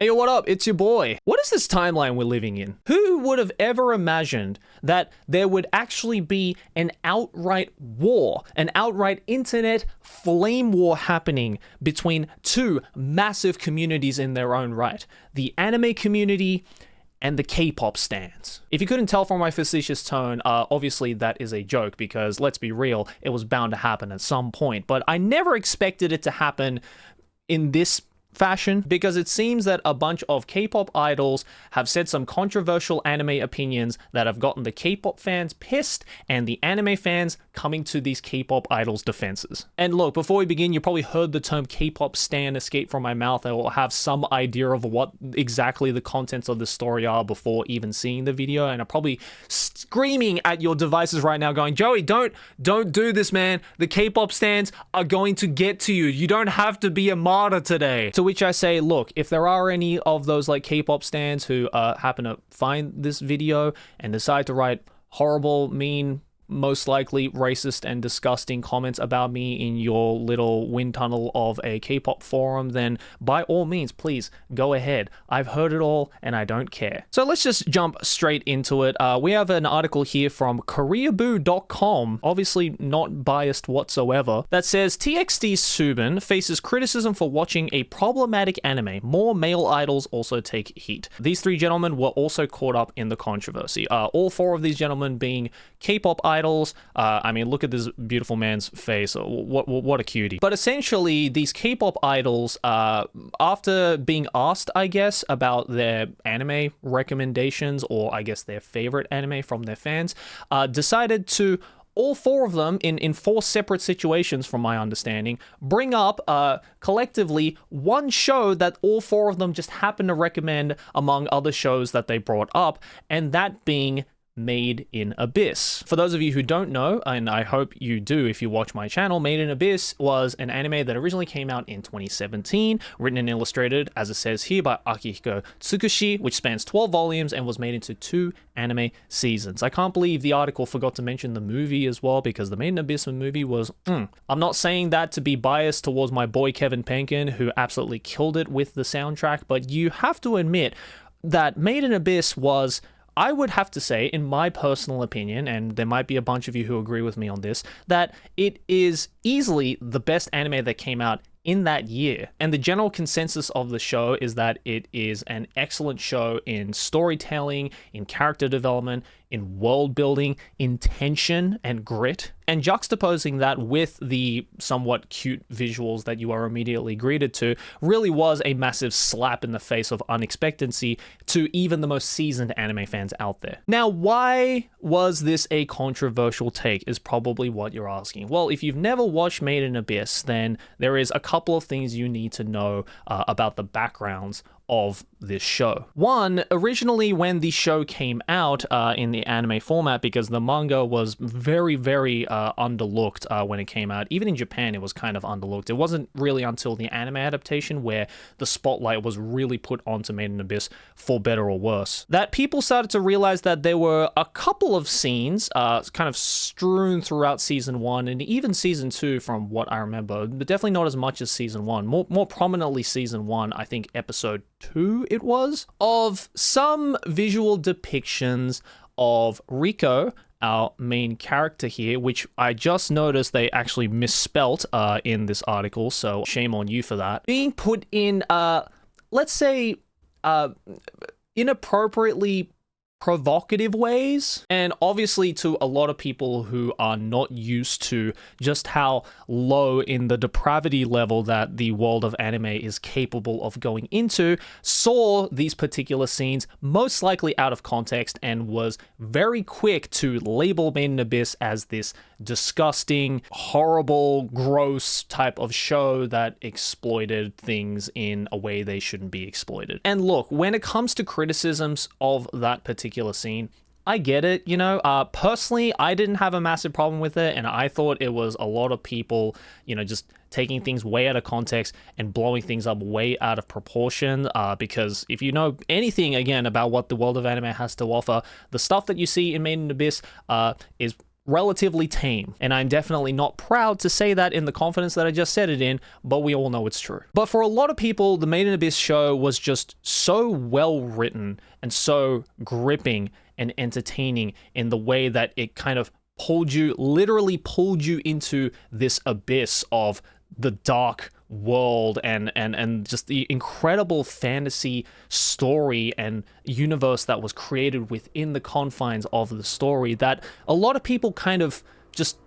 Hey, what up? It's your boy. What is this timeline we're living in? Who would have ever imagined that there would actually be an outright war, an outright internet flame war happening between two massive communities in their own right? The anime community and the Kpop stands. If you couldn't tell from my facetious tone, obviously that is a joke because, let's be real, it was bound to happen at some point. But I never expected it to happen in this fashion, because it seems that a bunch of K-pop idols have said some controversial anime opinions that have gotten the K-pop fans pissed and the anime fans coming to these K-pop idols' defenses. And look, before we begin, you probably heard the term K-pop stan escape from my mouth. I will have some idea of what exactly the contents of the story are before even seeing the video, and I'm probably screaming at your devices right now going, Joey, don't do this, man. The K-pop stans are going to get to you. You don't have to be a martyr today. To which I say, look, if there are any of those like K-pop stans who happen to find this video and decide to write horrible, mean, most likely racist and disgusting comments about me in your little wind tunnel of a K-pop forum, then by all means, please go ahead. I've heard it all and I don't care. So let's just jump straight into it. We have an article here from koreaboo.com, obviously not biased whatsoever, that says TXT's Subin faces criticism for watching a problematic anime. More male idols also take heat. These three gentlemen were also caught up in the controversy. All four of these gentlemen being K-pop idols. I mean, look at this beautiful man's face. What a cutie. But essentially, these K-pop idols, after being asked, I guess, about their anime recommendations, or I guess their favorite anime from their fans, decided to, all four of them, in four separate situations from my understanding, bring up collectively one show that all four of them just happened to recommend among other shows that they brought up, and that being Made in Abyss. For those of you who don't know, and I hope you do if you watch my channel, Made in Abyss was an anime that originally came out in 2017, written and illustrated, as it says here, by Akihiko Tsukushi, which spans 12 volumes and was made into 2 anime seasons. I can't believe the article forgot to mention the movie as well, because the Made in Abyss movie was, I'm not saying that to be biased towards my boy Kevin Penkin, who absolutely killed it with the soundtrack, but you have to admit that Made in Abyss was, I would have to say, in my personal opinion, and there might be a bunch of you who agree with me on this, that it is easily the best anime that came out in that year. And the general consensus of the show is that it is an excellent show in storytelling, in character development, in world building, in tension and grit. And juxtaposing that with the somewhat cute visuals that you are immediately greeted to really was a massive slap in the face of unexpectancy to even the most seasoned anime fans out there. Now, why was this a controversial take is probably what you're asking. Well, if you've never watched Made in Abyss, then there is a couple of things you need to know about the backgrounds of this show. One, originally when the show came out in the anime format, because the manga was very, very underlooked when it came out. Even in Japan, it was kind of underlooked. It wasn't really until the anime adaptation where the spotlight was really put onto Made in Abyss, for better or worse, that people started to realize that there were a couple of scenes kind of strewn throughout season 1 and even season 2 from what I remember, but definitely not as much as season 1. More prominently season 1, I think episode 2 it was, of some visual depictions of Rico, our main character here, which I just noticed they actually misspelt in this article, so shame on you for that, being put in, let's say, inappropriately provocative ways. And obviously to a lot of people who are not used to just how low in the depravity level that the world of anime is capable of going into, saw these particular scenes most likely out of context and was very quick to label Made in Abyss as this disgusting, horrible, gross type of show that exploited things in a way they shouldn't be exploited. And look, when it comes to criticisms of that particular scene, I get it, you know. Personally, I didn't have a massive problem with it, and I thought it was a lot of people, you know, just taking things way out of context and blowing things up way out of proportion, because if you know anything, again, about what the world of anime has to offer, the stuff that you see in Made in Abyss is relatively tame. And I'm definitely not proud to say that in the confidence that I just said it in, but we all know it's true. But for a lot of people, the Made in Abyss show was just so well written and so gripping and entertaining in the way that it kind of literally pulled you into this abyss of the dark world and just the incredible fantasy story and universe that was created within the confines of the story, that a lot of people kind of just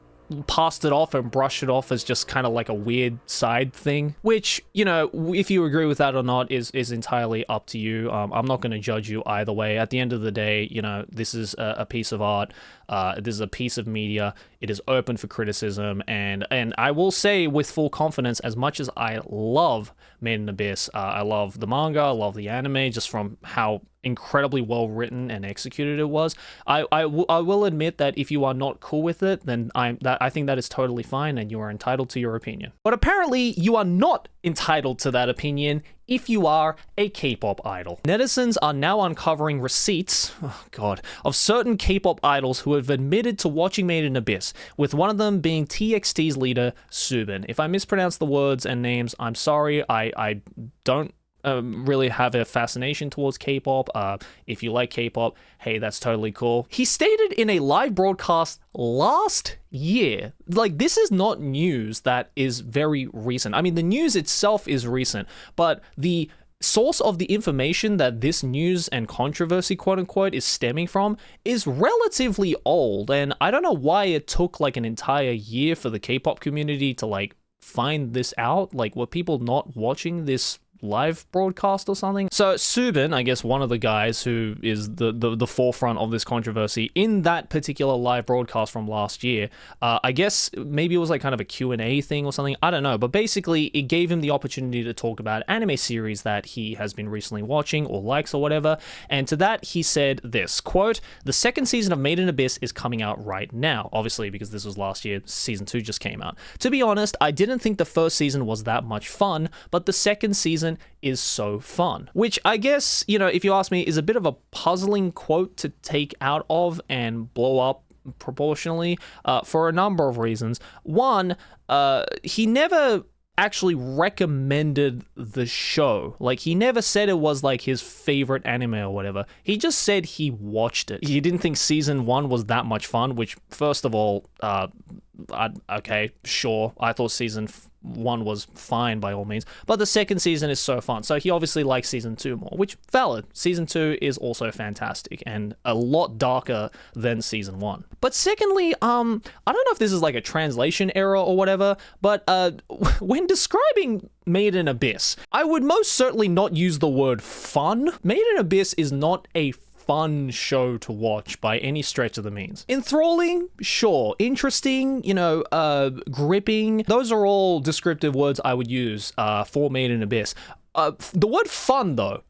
passed it off and brushed it off as just kind of like a weird side thing, which, you know, if you agree with that or not is entirely up to you. I'm not going to judge you either way. At the end of the day, you know, this is a piece of art. This is a piece of media. It is open for criticism, and I will say with full confidence, as much as I love Made in Abyss, I love the manga, I love the anime, just from how incredibly well written and executed it was. I will admit that if you are not cool with it, then I think that is totally fine, and you are entitled to your opinion. But apparently, you are not entitled to that opinion if you are a K-pop idol. Netizens are now uncovering receipts, of certain K-pop idols who have admitted to watching Made in Abyss, with one of them being TXT's leader, Subin. If I mispronounce the words and names, I'm sorry. I don't really have a fascination towards K-pop. If you like K-pop, hey, that's totally cool. He stated in a live broadcast last year, like, this is not news that is very recent. I mean, the news itself is recent, but the source of the information that this news and controversy, quote unquote, is stemming from is relatively old, and I don't know why it took like an entire year for the K-pop community to like find this out. Like, were people not watching this live broadcast or something? So Subin, I guess one of the guys who is the forefront of this controversy in that particular live broadcast from last year, I guess maybe it was like kind of a Q&A thing or something, I don't know, but basically it gave him the opportunity to talk about anime series that he has been recently watching or likes or whatever, and to that he said this, quote, "The second season of Made in Abyss is coming out right now," obviously because this was last year, season 2 just came out. "To be honest, I didn't think the first season was that much fun, but the second season is so fun," which I guess, you know, if you ask me, is a bit of a puzzling quote to take out of and blow up proportionally for a number of reasons. One, he never actually recommended the show. Like, he never said it was like his favorite anime or whatever. He just said he watched it. He didn't think season 1 was that much fun, which, first of all, okay, sure. I thought season 1 was fine by all means, but the second season is so fun. So he obviously likes season 2 more, which valid. Season 2 is also fantastic and a lot darker than season 1. But secondly, I don't know if this is like a translation error or whatever, but when describing Made in Abyss, I would most certainly not use the word fun. Made in Abyss is not a fun show to watch by any stretch of the means. Enthralling, sure. Interesting, you know, gripping. Those are all descriptive words I would use for Made in Abyss. The word fun, though,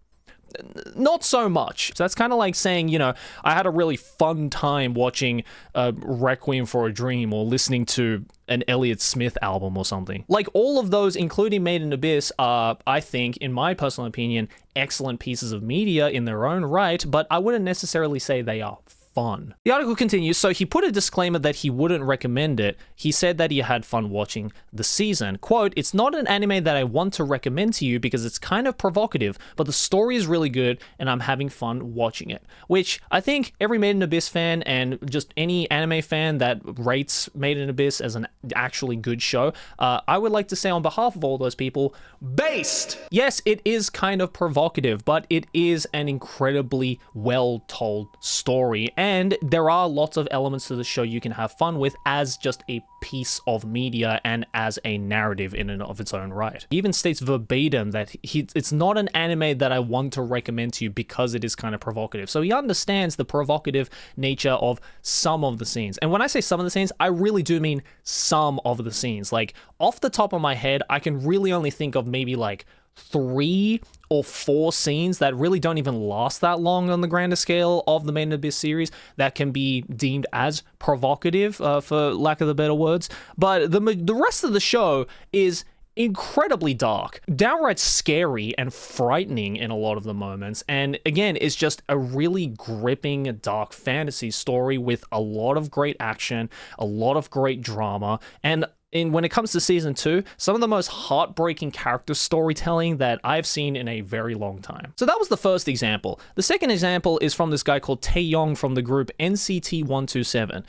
not so much. So that's kind of like saying, you know, I had a really fun time watching Requiem for a Dream or listening to an Elliott Smith album or something. Like, all of those, including Made in Abyss, are, I think, in my personal opinion, excellent pieces of media in their own right, but I wouldn't necessarily say they are fun. The article continues, so he put a disclaimer that he wouldn't recommend it. He said that he had fun watching the season. Quote, "It's not an anime that I want to recommend to you because it's kind of provocative, but the story is really good and I'm having fun watching it." Which I think every Made in Abyss fan and just any anime fan that rates Made in Abyss as an actually good show, I would like to say on behalf of all those people, based! Yes, it is kind of provocative, but it is an incredibly well-told story, and there are lots of elements to the show you can have fun with as just a piece of media and as a narrative in and of its own right. He even states verbatim that it's not an anime that I want to recommend to you because it is kind of provocative. So he understands the provocative nature of some of the scenes. And when I say some of the scenes, I really do mean some of the scenes. Like, off the top of my head, I can really only think of maybe like 3 or 4 scenes that really don't even last that long on the grander scale of the Made in Abyss series that can be deemed as provocative, for lack of the better words. But the rest of the show is incredibly dark, downright scary and frightening in a lot of the moments. And again, it's just a really gripping dark fantasy story with a lot of great action, a lot of great drama, and when it comes to season 2, some of the most heartbreaking character storytelling that I've seen in a very long time. So that was the first example. The second example is from this guy called Tayong from the group NCT127.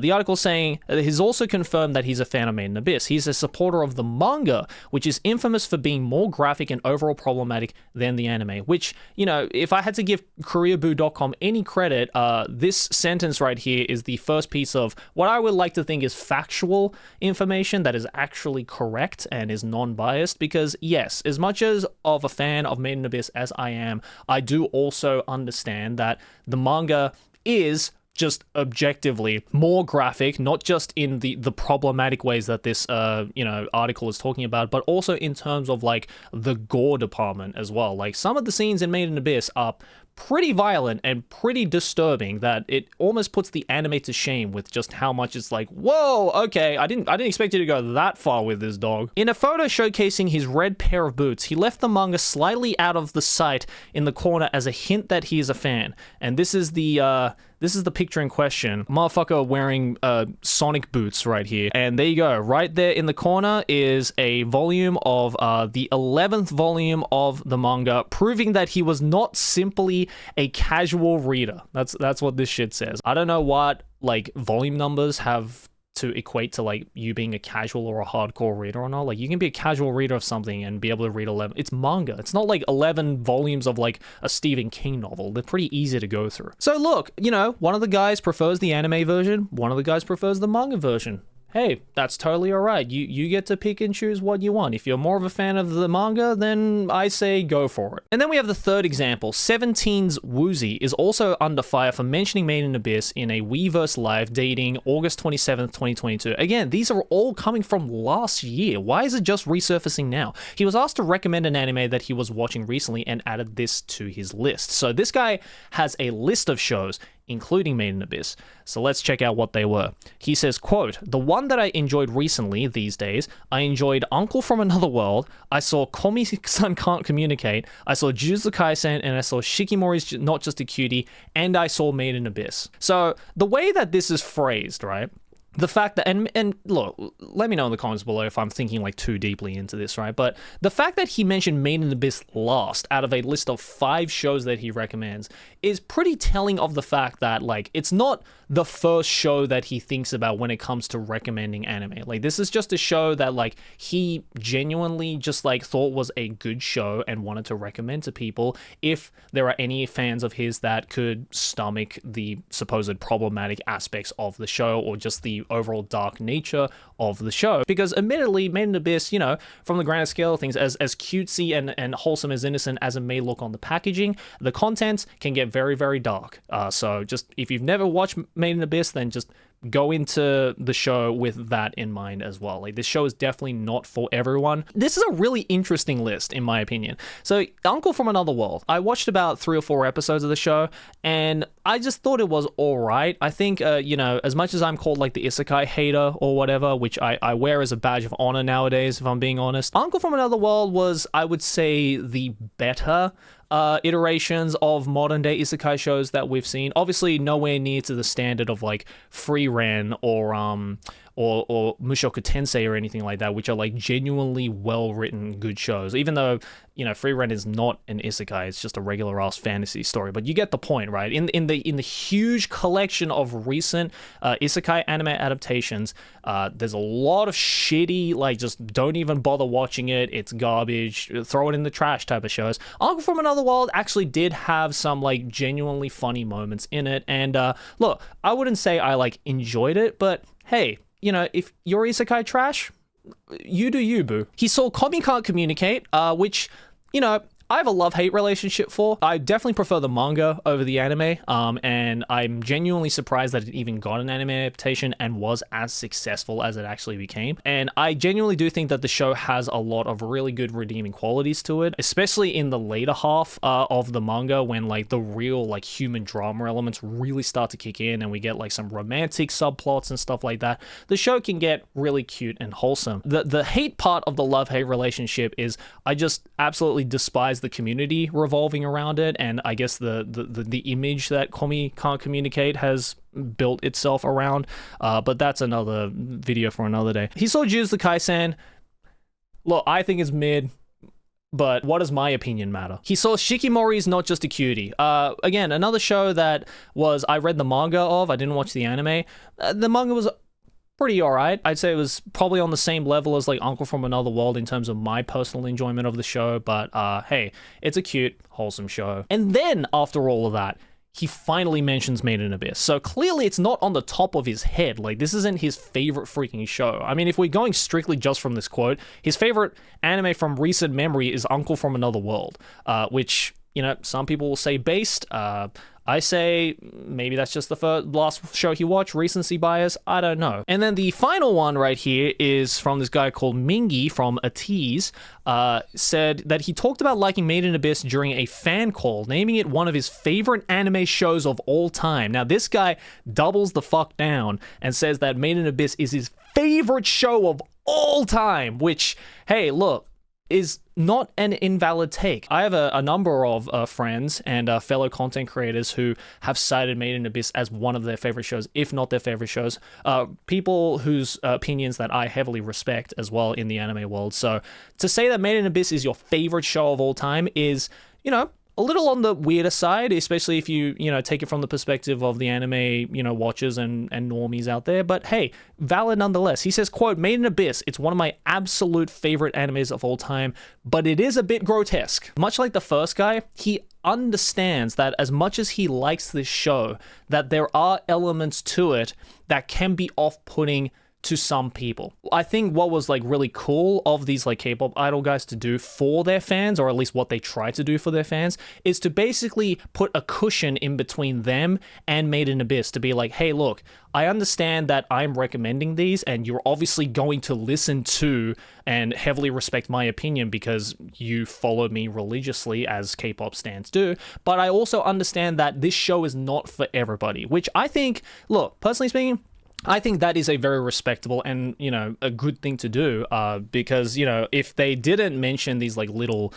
The article saying he's also confirmed that he's a fan of Made in Abyss. He's a supporter of the manga, which is infamous for being more graphic and overall problematic than the anime, which, you know, if I had to give KoreaBoo.com any credit, this sentence right here is the first piece of what I would like to think is factual information that is actually correct and is non-biased, because yes, as much as of a fan of Made in Abyss as I am, I do also understand that the manga is just objectively more graphic, not just in the problematic ways that this article is talking about, but also in terms of like the gore department as well. Like some of the scenes in Made in Abyss are pretty violent and pretty disturbing that it almost puts the anime to shame with just how much it's like, whoa, okay, I didn't expect you to go that far with this dog. In a photo showcasing his red pair of boots, he left the manga slightly out of the sight in the corner as a hint that he is a fan. And this is the picture in question. Motherfucker wearing Sonic boots right here. And there you go. Right there in the corner is a volume of the 11th volume of the manga, proving that he was not simply a casual reader. That's what this shit says. I don't know what like volume numbers have to equate to like you being a casual or a hardcore reader or not. Like you can be a casual reader of something and be able to read 11. It's manga. It's not like 11 volumes of like a Stephen King novel. They're pretty easy to go through. So look, you know, one of the guys prefers the anime version. One of the guys prefers the manga version. Hey, that's totally all right. You get to pick and choose what you want. If you're more of a fan of the manga, then I say go for it. And then we have the third example. 17's Woozy is also under fire for mentioning Made in Abyss in a Weverse Live dating August 27th, 2022. Again, these are all coming from last year. Why is it just resurfacing now? He was asked to recommend an anime that he was watching recently and added this to his list. So this guy has a list of shows including Made in Abyss. So let's check out what they were. He says, quote, "The one that I enjoyed recently these days, I enjoyed Uncle from Another World, I saw Komi-san Can't Communicate, I saw Jujutsu Kaisen, and I saw Shikimori's Not Just a Cutie, and I saw Made in Abyss." So the way that this is phrased, right? The fact that, and look, let me know in the comments below if I'm thinking like too deeply into this, right? But the fact that he mentioned Made in Abyss last out of a list of 5 shows that he recommends is pretty telling of the fact that like it's not the first show that he thinks about when it comes to recommending anime. Like this is just a show that like he genuinely just like thought was a good show and wanted to recommend to people if there are any fans of his that could stomach the supposed problematic aspects of the show or just the overall dark nature of the show. Because admittedly, Made in Abyss, you know, from the grander scale of things, as cutesy and wholesome as innocent as it may look on the packaging, the content can get very, very dark. So just if you've never watched Made in Abyss, then just go into the show with that in mind as well. Like this show is definitely not for everyone. This is a really interesting list in my opinion. So Uncle from Another World, I watched about 3 or 4 episodes of the show and I just thought it was all right. I think, you know, as much as I'm called like the isekai hater or whatever, which I wear as a badge of honor nowadays, if I'm being honest, Uncle from Another World was, I would say, the better iterations of modern day isekai shows that we've seen. Obviously nowhere near to the standard of like Free Ren or Mushoku Tensei or anything like that, which are like genuinely well written good shows, even though, you know, Free Ren is not an isekai, it's just a regular ass fantasy story. But you get the point, right? In the huge collection of recent isekai anime adaptations, there's a lot of shitty, like just don't even bother watching it, it's garbage, throw it in the trash type of shows. Uncle from Another World actually did have some like genuinely funny moments in it, and look, I wouldn't say I like enjoyed it, but hey, you know, if you're isekai trash, you do you, boo. He saw Komi Can't Communicate, which, you know, I have a love-hate relationship for. I definitely prefer the manga over the anime, and I'm genuinely surprised that it even got an anime adaptation and was as successful as it actually became. And I genuinely do think that the show has a lot of really good redeeming qualities to it, especially in the later half of the manga, when like the real like human drama elements really start to kick in and we get like some romantic subplots and stuff like that. The show can get really cute and wholesome. The hate part of the love-hate relationship is I just absolutely despise the community revolving around it, and I guess the image that Komi can't communicate has built itself around, but that's another video for another day. He saw Jujutsu Kaisen. Look, I think it's mid, but what does my opinion matter? He saw Shikimori's Not Just a Cutie. Again, another show that was I read the manga of. I didn't watch the anime. The manga was pretty alright. I'd say it was probably on the same level as like Uncle from Another World in terms of my personal enjoyment of the show, but hey, it's a cute, wholesome show. And then after all of that, he finally mentions Made in Abyss. So clearly it's not on the top of his head. Like, this isn't his favorite freaking show. I mean, if we're going strictly just from this quote, his favorite anime from recent memory is Uncle from Another World, which, you know, some people will say based. I say maybe that's just the last show he watched, recency bias, I don't know. And then the final one right here is from this guy called Mingi from A Tease, said that he talked about liking Made in Abyss during a fan call, naming it one of his favorite anime shows of all time. Now, this guy doubles the fuck down and says that Made in Abyss is his favorite show of all time, which, hey, look, is not an invalid take. I have a number of friends and fellow content creators who have cited Made in Abyss as one of their favorite shows, if not their favorite shows. People whose opinions that I heavily respect as well in the anime world. So to say that Made in Abyss is your favorite show of all time is, you know, a little on the weirder side, especially if you take it from the perspective of the anime, watchers and normies out there. But hey, valid nonetheless. He says, quote, Made in Abyss, it's one of my absolute favorite animes of all time, but it is a bit grotesque. Much like the first guy, he understands that as much as he likes this show, that there are elements to it that can be off-putting to some people. I think what was like really cool of these like K-pop idol guys to do for their fans, or at least what they try to do for their fans, is to basically put a cushion in between them and Made in Abyss to be like, hey, look, I understand that I'm recommending these and you're obviously going to listen to and heavily respect my opinion because you follow me religiously as K-pop stands do, but I also understand that this show is not for everybody, which I think, look, personally speaking, I think that is a very respectable and, a good thing to do, because, if they didn't mention these like little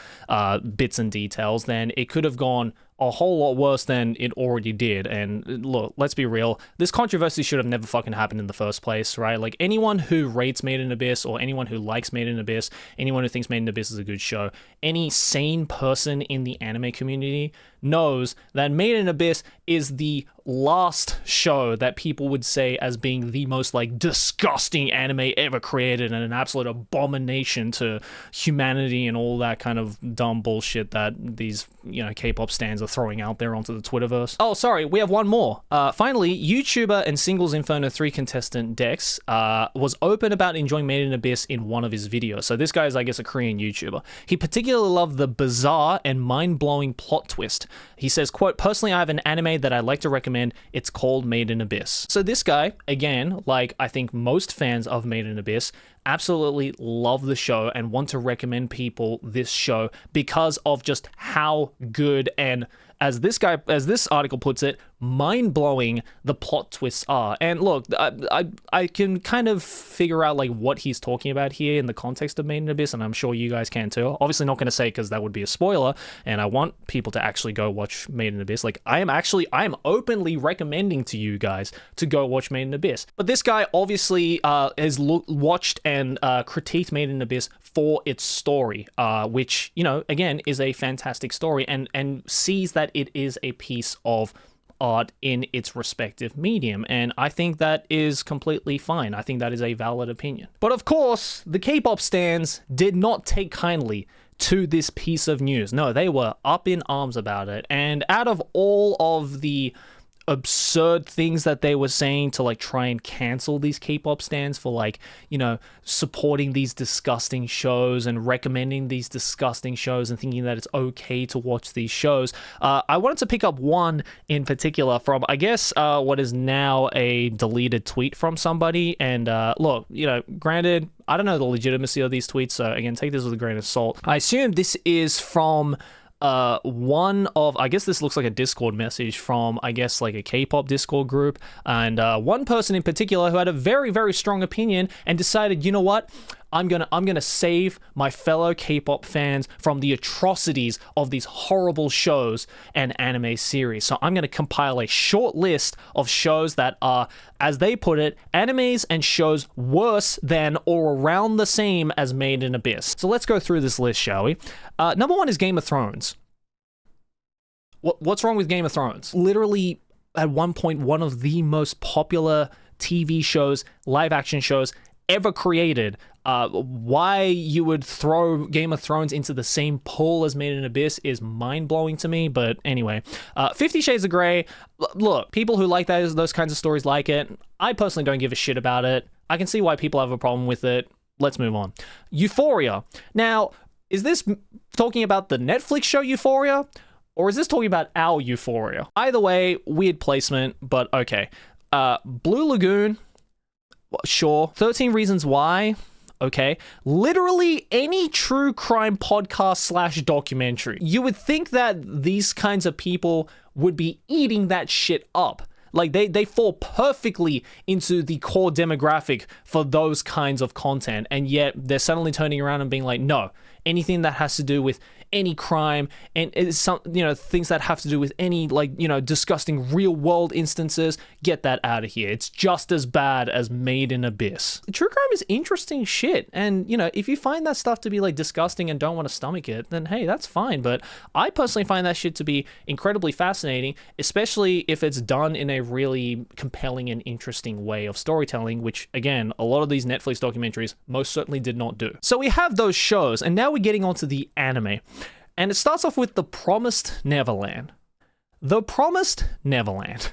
bits and details, then it could have gone a whole lot worse than it already did. And look, let's be real, this controversy should have never fucking happened in the first place, right? Like, anyone who rates Made in Abyss, or anyone who likes Made in Abyss, anyone who thinks Made in Abyss is a good show, any sane person in the anime community knows that Made in Abyss is the last show that people would say as being the most like disgusting anime ever created and an absolute abomination to humanity and all that kind of dumb bullshit that these K-pop stands are throwing out there onto the Twitterverse. Oh, sorry, we have one more. Finally, YouTuber and Singles Inferno 3 contestant Dex was open about enjoying Made in Abyss in one of his videos. So this guy is, I guess, a Korean YouTuber. He particularly loved the bizarre and mind-blowing plot twist. He says, quote, personally, I have an anime that I like to recommend. It's called Made in Abyss. So this guy, again, like I think most fans of Made in Abyss, absolutely love the show and want to recommend people this show because of just how good and, as this article puts it, mind-blowing the plot twists are. And look, I can kind of figure out like what he's talking about here in the context of Made in Abyss, and I'm sure you guys can too. Obviously not going to say because that would be a spoiler, and I want people to actually go watch Made in Abyss. Like, I am openly recommending to you guys to go watch Made in Abyss. But this guy obviously has watched and critiqued Made in Abyss for its story, which, again, is a fantastic story, and sees that it is a piece of art in its respective medium, and I think that is completely fine. I think that is a valid opinion. But of course, the K-pop stands did not take kindly to this piece of news. No, they were up in arms about it, and out of all of the absurd things that they were saying to like try and cancel these K-pop stands for like, you know, supporting these disgusting shows and recommending these disgusting shows and thinking that it's okay to watch these shows. I wanted to pick up one in particular from, I guess, what is now a deleted tweet from somebody. And look, you know, granted, I don't know the legitimacy of these tweets, so again, take this with a grain of salt. I assume this is from one of, I guess this looks like a Discord message from, I guess, like a K-pop Discord group, and one person in particular who had a very, very strong opinion and decided, you know what, I'm gonna save my fellow K-pop fans from the atrocities of these horrible shows and anime series. So I'm gonna compile a short list of shows that are, as they put it, animes and shows worse than or around the same as Made in Abyss. So let's go through this list, shall we? Number one is Game of Thrones. What's wrong with Game of Thrones? Literally, at one point, one of the most popular TV shows, live action shows ever created. Why you would throw Game of Thrones into the same pool as Made in Abyss is mind-blowing to me, but anyway. 50 Shades of Grey, look, people who like those kinds of stories like it. I personally don't give a shit about it. I can see why people have a problem with it. Let's move on. Euphoria. Now, is this talking about the Netflix show Euphoria? Or is this talking about our Euphoria? Either way, weird placement, but okay. Blue Lagoon, sure. 13 Reasons Why, okay. Literally any true crime podcast / documentary. You would think that these kinds of people would be eating that shit up. Like, they fall perfectly into the core demographic for those kinds of content, and yet they're suddenly turning around and being like, no, anything that has to do with any crime and it's some, you know, things that have to do with any, like, you know, disgusting real world instances, get that out of here. It's just as bad as Made in Abyss. True crime is interesting shit, and, you know, if you find that stuff to be like disgusting and don't want to stomach it, then hey, that's fine. But I personally find that shit to be incredibly fascinating, especially if it's done in a really compelling and interesting way of storytelling, which again, a lot of these Netflix documentaries most certainly did not do. So we have those shows, and now we're getting onto the anime. And it starts off with The Promised Neverland. The Promised Neverland.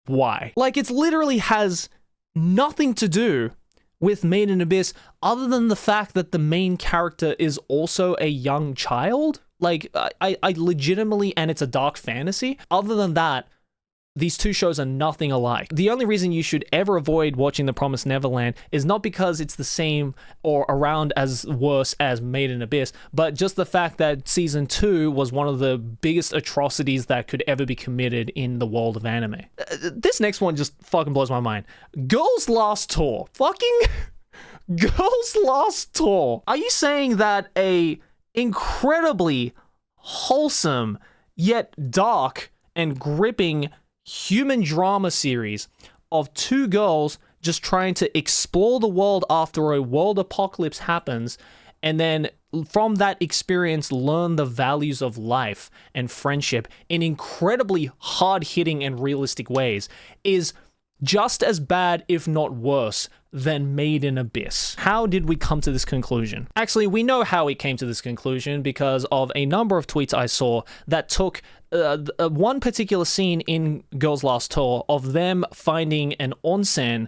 Why? Like, it literally has nothing to do with Made in Abyss other than the fact that the main character is also a young child. Like, I legitimately, and it's a dark fantasy. Other than that, these two shows are nothing alike. The only reason you should ever avoid watching The Promised Neverland is not because it's the same or around as worse as Made in Abyss, but just the fact that season 2 was one of the biggest atrocities that could ever be committed in the world of anime. This next one just fucking blows my mind. Girls' Last Tour. Fucking Girls' Last Tour. Are you saying that a incredibly wholesome yet dark and gripping human drama series of two girls just trying to explore the world after a world apocalypse happens, and then from that experience learn the values of life and friendship in incredibly hard-hitting and realistic ways, is just as bad, if not worse, than Made in Abyss? How did we come to this conclusion? Actually, we know how we came to this conclusion because of a number of tweets I saw that took one particular scene in Girls' Last Tour of them finding an onsen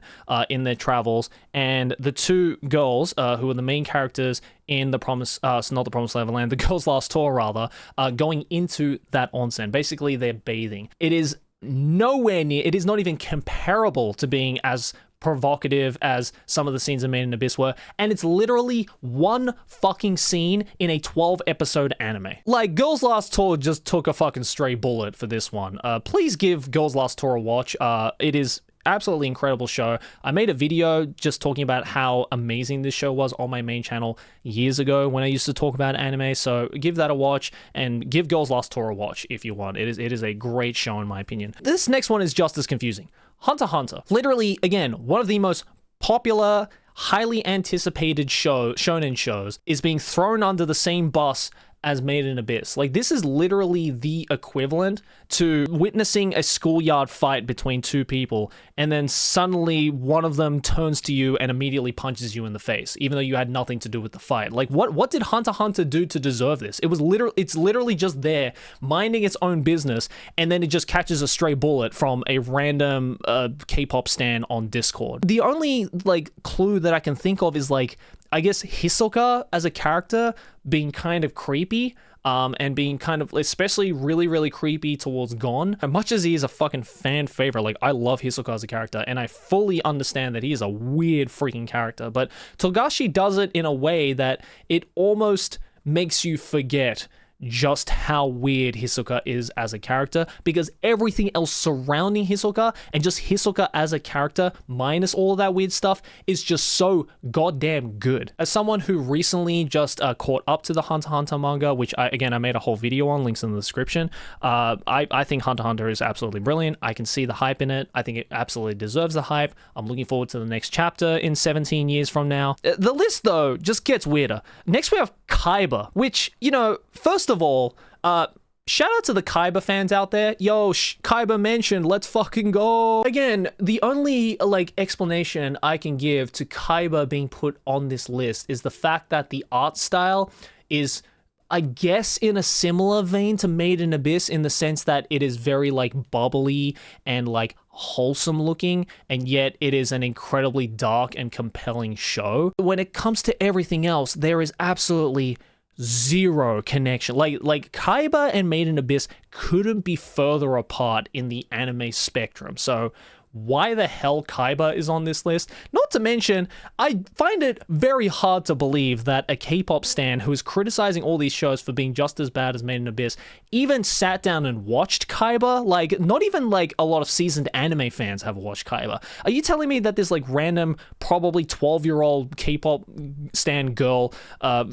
in their travels, and the two girls who are the main characters in The Promise, not The Promised Neverland, the Girls' Last Tour rather, going into that onsen. Basically, they're bathing. It is nowhere near, it is not even comparable to being as provocative as some of the scenes in Made in Abyss were, and it's literally one fucking scene in a 12-episode anime. Like, Girls' Last Tour just took a fucking stray bullet for this one. Please give Girls' Last Tour a watch. It is absolutely incredible show. I made a video just talking about how amazing this show was on my main channel years ago when I used to talk about anime, so give that a watch and give Girls' Last Tour a watch if you want. It is a great show in my opinion. This next one is just as confusing. Hunter x Hunter. Literally, again, one of the most popular, highly anticipated shonen shows is being thrown under the same bus as Made in Abyss. Like, this is literally the equivalent to witnessing a schoolyard fight between two people, and then suddenly one of them turns to you and immediately punches you in the face, even though you had nothing to do with the fight. Like, what did Hunter x Hunter do to deserve this? It's literally just there, minding its own business, and then it just catches a stray bullet from a random K-pop stan on Discord. The only, like, clue that I can think of is, like, I guess Hisoka as a character being kind of creepy, and being kind of, especially really, really creepy towards Gon. As much as he is a fucking fan favorite, like, I love Hisoka as a character, and I fully understand that he is a weird freaking character, but Togashi does it in a way that it almost makes you forget just how weird Hisoka is as a character, because everything else surrounding Hisoka and just Hisoka as a character, minus all of that weird stuff, is just so goddamn good. As someone who recently just caught up to the Hunter x Hunter manga, which I made a whole video on, links in the description, I think Hunter x Hunter is absolutely brilliant. I can see the hype in it. I think it absolutely deserves the hype. I'm looking forward to the next chapter in 17 years from now. The list, though, just gets weirder. Next we have Kaiba, which, you know, first of all, shout out to the Kaiba fans out there. Yo, Kaiba mentioned, let's fucking go. Again, the only, like, explanation I can give to Kaiba being put on this list is the fact that the art style is, I guess, in a similar vein to Made in Abyss, in the sense that it is very, like, bubbly and, like, wholesome looking, and yet it is an incredibly dark and compelling show. When it comes to everything else, there is absolutely zero connection. Like Kaiba and Made in Abyss couldn't be further apart in the anime spectrum. So why the hell Kaiba is on this list? Not to mention, I find it very hard to believe that a K-pop stan who is criticizing all these shows for being just as bad as Made in Abyss even sat down and watched Kaiba. Like, not even, like, a lot of seasoned anime fans have watched Kaiba. Are you telling me that this, like, random, probably 12-year-old K-pop stan girl,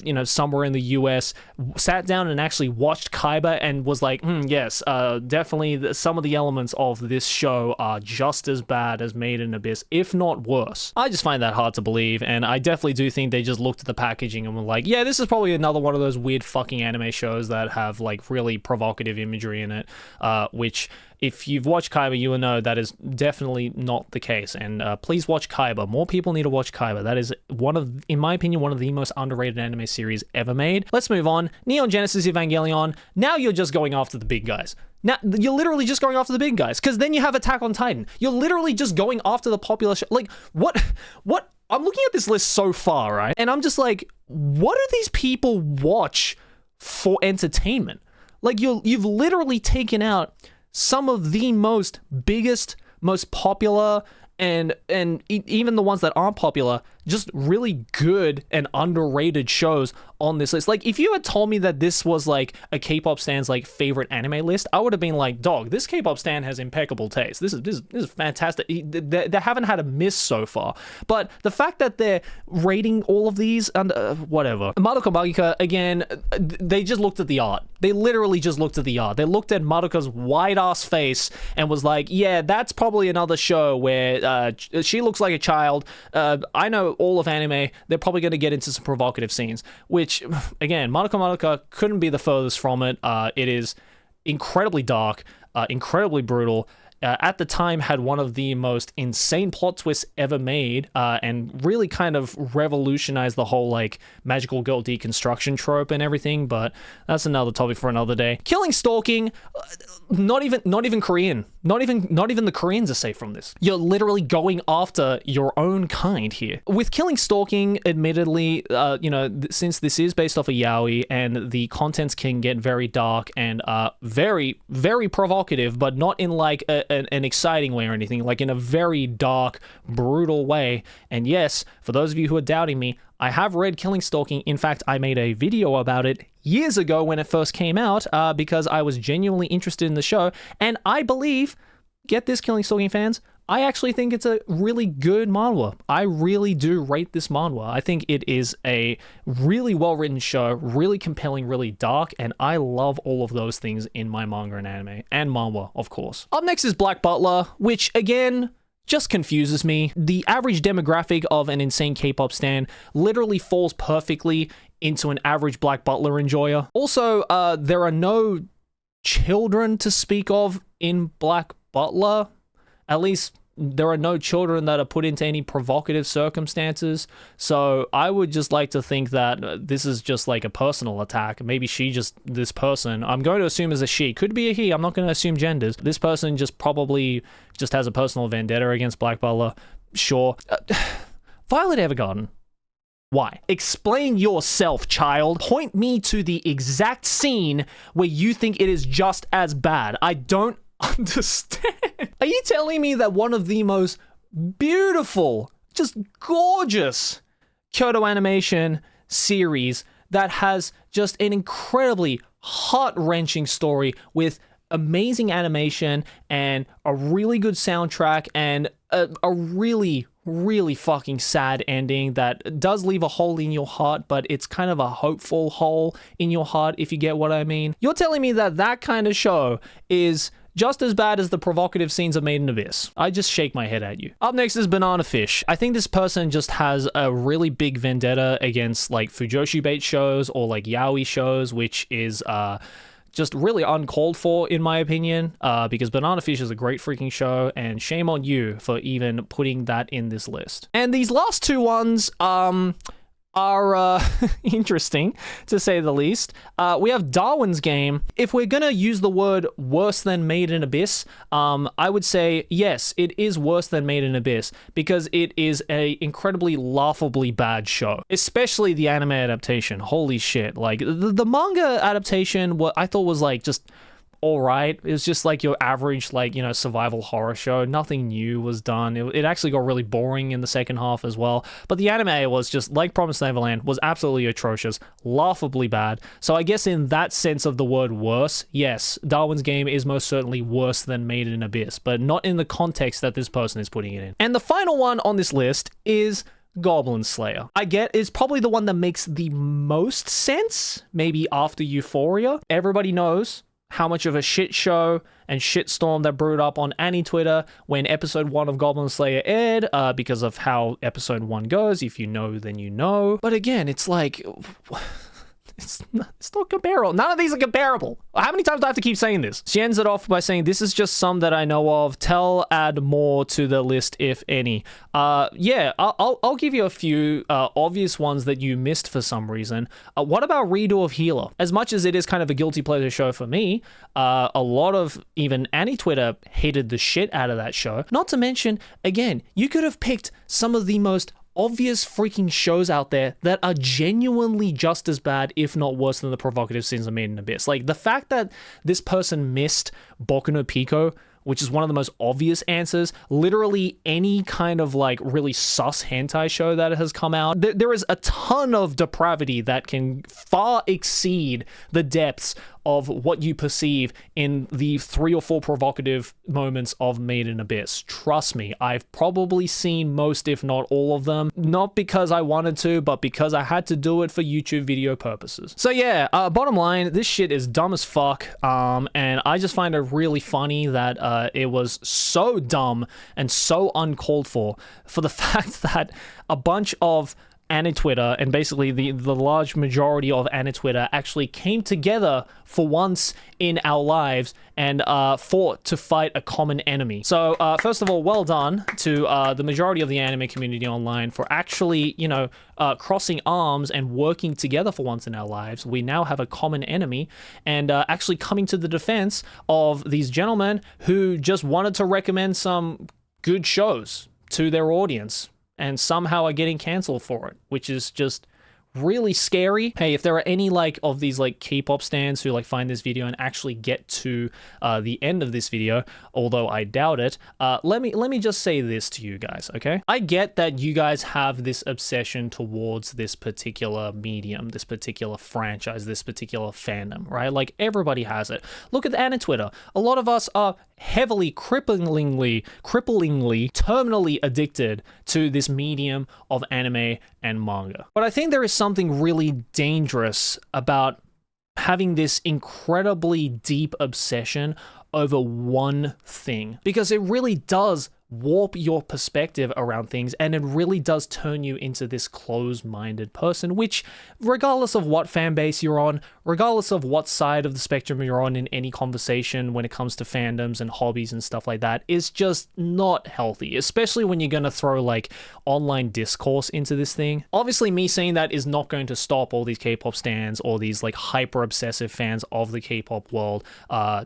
you know, somewhere in the US, sat down and actually watched Kaiba and was like, yes, definitely some of the elements of this show are just as bad as Made in Abyss, if not worse? I just find that hard to believe, and I definitely do think they just looked at the packaging and were like, yeah, this is probably another one of those weird fucking anime shows that have, like, really provocative imagery in it, which, if you've watched Kaiba, you will know that is definitely not the case. And please watch Kaiba. More people need to watch Kaiba. That is in my opinion, one of the most underrated anime series ever made. Let's move on. Neon Genesis Evangelion. Now you're just going after the big guys. Now, you're literally just going after the big guys, because then you have Attack on Titan. You're literally just going after the popular show. Like, what? I'm looking at this list so far, right? And I'm just like, what do these people watch for entertainment? Like, you've literally taken out some of the biggest, most popular, and even the ones that aren't popular, just really good and underrated shows on this list. Like, if you had told me that this was, like, a K-pop stan's, like, favorite anime list, I would have been like, dog, this K-pop stan has impeccable taste. This is fantastic. They haven't had a miss so far. But the fact that they're rating all of these, and whatever. Madoka Magica, again, they just looked at the art. They literally just looked at the art. They looked at Madoka's wide-ass face and was like, yeah, that's probably another show where she looks like a child. I know all of anime, they're probably going to get into some provocative scenes, which, again, Madoka Magica couldn't be the furthest from it. It is incredibly dark, incredibly brutal, at the time had one of the most insane plot twists ever made, and really kind of revolutionized the whole, like, magical girl deconstruction trope and everything, but that's another topic for another day. Killing Stalking, not even Korean. Not even the Koreans are safe from this. You're literally going after your own kind here. With Killing Stalking, admittedly, you know, since this is based off a yaoi and the contents can get very dark and very, very provocative, but not in, like, an exciting way or anything, like in a very dark, brutal way. And yes, for those of you who are doubting me, I have read Killing Stalking. In fact, I made a video about it years ago when it first came out, because I was genuinely interested in the show, and I believe, get this, Killing Stalking fans, I actually think it's a really good manhwa. I really do rate this manhwa. I think it is a really well-written show, really compelling, really dark, and I love all of those things in my manga and anime, and manhwa, of course. Up next is Black Butler, which, again, just confuses me. The average demographic of an insane K-pop stan literally falls perfectly into an average Black Butler enjoyer. Also, there are no children to speak of in Black Butler. At least there are no children that are put into any provocative circumstances. So I would just like to think that this is just like a personal attack. Maybe this person, I'm going to assume is a she, could be a he, I'm not going to assume genders. This person just probably just has a personal vendetta against Black Butler. Sure. Violet Evergarden. Why? Explain yourself, child. Point me to the exact scene where you think it is just as bad. I don't understand. Are you telling me that one of the most beautiful, just gorgeous Kyoto animation series that has just an incredibly heart-wrenching story with amazing animation and a really good soundtrack and a really fucking sad ending that does leave a hole in your heart, but it's kind of a hopeful hole in your heart, if you get what I mean? You're telling me that that kind of show is just as bad as the provocative scenes of Made in Abyss. I just shake my head at you. Up next is Banana Fish. I think this person just has a really big vendetta against like Fujoshi bait shows or like yaoi shows, which is just really uncalled for, in my opinion, because Banana Fish is a great freaking show, and shame on you for even putting that in this list. And these last two ones, are interesting, to say the least. We have Darwin's Game. If we're gonna use the word worse than Made in Abyss, I would say, yes, it is worse than Made in Abyss, because it is a incredibly laughably bad show, especially the anime adaptation. Holy shit. Like, the manga adaptation, what I thought was like just all right. It was just like your average, like, you know, survival horror show. Nothing new was done. It actually got really boring in the second half as well. But the anime was just, like Promised Neverland, was absolutely atrocious, laughably bad. So I guess in that sense of the word worse, yes, Darwin's Game is most certainly worse than Made in Abyss, but not in the context that this person is putting it in. And the final one on this list is Goblin Slayer. I get it's probably the one that makes the most sense, maybe after Euphoria. Everybody knows how much of a shit show and shitstorm that brewed up on Annie Twitter when episode 1 of Goblin Slayer aired, because of how episode 1 goes. If you know, then you know. But again, it's like, it's not comparable. None of these are comparable. How many times do I have to keep saying this? She ends it off by saying, this is just some that I know of. Add more to the list, if any. Yeah, I'll give you a few obvious ones that you missed for some reason. What about Redo of Healer? As much as it is kind of a guilty pleasure show for me, a lot of even Annie Twitter hated the shit out of that show. Not to mention, again, you could have picked some of the most obvious freaking shows out there that are genuinely just as bad, if not worse, than the provocative sins of Made in Abyss. Like, the fact that this person missed Boku no Pico, which is one of the most obvious answers. Literally any kind of like really sus hentai show that has come out. There is a ton of depravity that can far exceed the depths of what you perceive in the 3 or 4 provocative moments of Made in Abyss. Trust me, I've probably seen most, if not all of them. Not because I wanted to, but because I had to do it for YouTube video purposes. So yeah, bottom line, this shit is dumb as fuck. And I just find it really funny that it was so dumb and so uncalled for the fact that a bunch of Anitwitter and basically the large majority of Anitwitter actually came together for once in our lives and fought to fight a common enemy. So first of all, well done to the majority of the anime community online for actually, you know, crossing arms and working together for once in our lives. We now have a common enemy and actually coming to the defense of these gentlemen who just wanted to recommend some good shows to their audience and somehow are getting cancelled for it, which is just really scary. Hey, if there are any like of these like Kpop stands who like find this video and actually get to the end of this video, although I doubt it, let me just say this to you guys, okay? I get that you guys have this obsession towards this particular medium, this particular franchise, this particular fandom, right? Like everybody has it. Look at the Anitwitter. A lot of us are heavily, cripplingly, terminally addicted to this medium of anime and manga. But I think there is something really dangerous about having this incredibly deep obsession over one thing, because it really does warp your perspective around things, and it really does turn you into this closed-minded person, which, regardless of what fan base you're on, regardless of what side of the spectrum you're on in any conversation when it comes to fandoms and hobbies and stuff like that, is just not healthy, especially when you're going to throw like online discourse into this thing. Obviously, me saying that is not going to stop all these K-pop stans or these like hyper obsessive fans of the K-pop world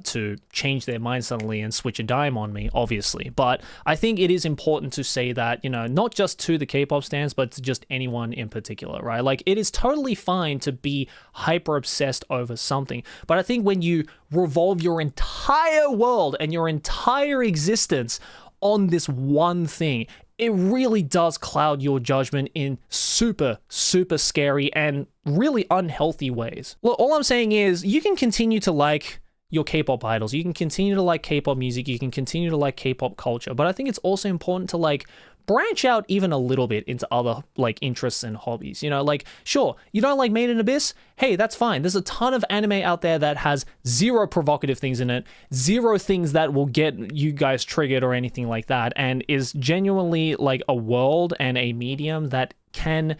to change their mind suddenly and switch a dime on me, obviously. But I think it is important to say that, you know, not just to the K-pop stans, but to just anyone in particular, right? Like, it is totally fine to be hyper obsessed over something, but I think when you revolve your entire world and your entire existence on this one thing, it really does cloud your judgment in super, super scary and really unhealthy ways. Look, all I'm saying is you can continue to like your K-pop idols, you can continue to like K-pop music, you can continue to like K-pop culture, but I think it's also important to like branch out even a little bit into other like interests and hobbies. You know, like, sure, you don't like Made in Abyss? Hey, that's fine. There's a ton of anime out there that has zero provocative things in it, zero things that will get you guys triggered or anything like that, and is genuinely like a world and a medium that can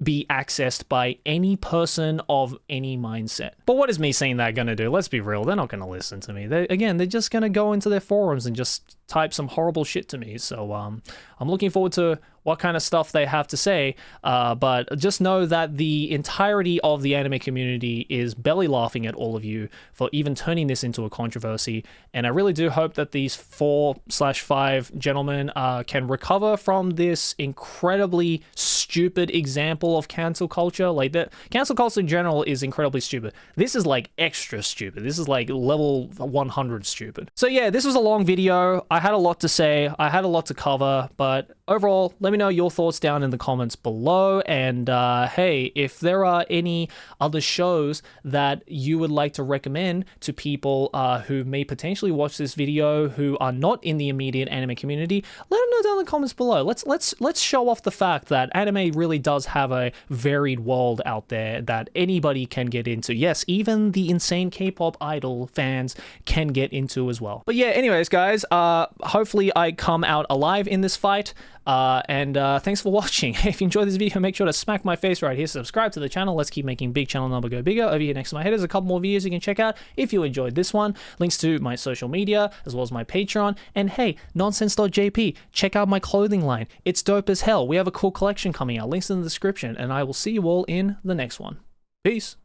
be accessed by any person of any mindset. But what is me saying that gonna do? Let's be real, they're not gonna listen to me. They're just gonna go into their forums and just type some horrible shit to me. So I'm looking forward to what kind of stuff they have to say, but just know that the entirety of the anime community is belly laughing at all of you for even turning this into a controversy, and I really do hope that these 4/5 gentlemen can recover from this incredibly stupid example of cancel culture. Like, the cancel culture in general is incredibly stupid. This is like extra stupid. This is like level 100 stupid. So yeah, this was a long video. I had a lot to say, I had a lot to cover, but overall, let me know your thoughts down in the comments below. And hey, if there are any other shows that you would like to recommend to people who may potentially watch this video who are not in the immediate anime community, let them know down in the comments below. Let's show off the fact that anime really does have a varied world out there that anybody can get into. Yes, even the insane K-pop idol fans can get into as well. But yeah, anyways, guys, hopefully I come out alive in this fight. And thanks for watching. If you enjoyed this video, make sure to smack my face right here, subscribe to the channel. Let's keep making big channel number go bigger. Over here next to my head is a couple more videos you can check out if you enjoyed this one. Links to my social media as well as my Patreon. And hey, nonsense.jp, check out my clothing line. It's dope as hell. We have a cool collection coming out. Links in the description, and I will see you all in the next one. Peace.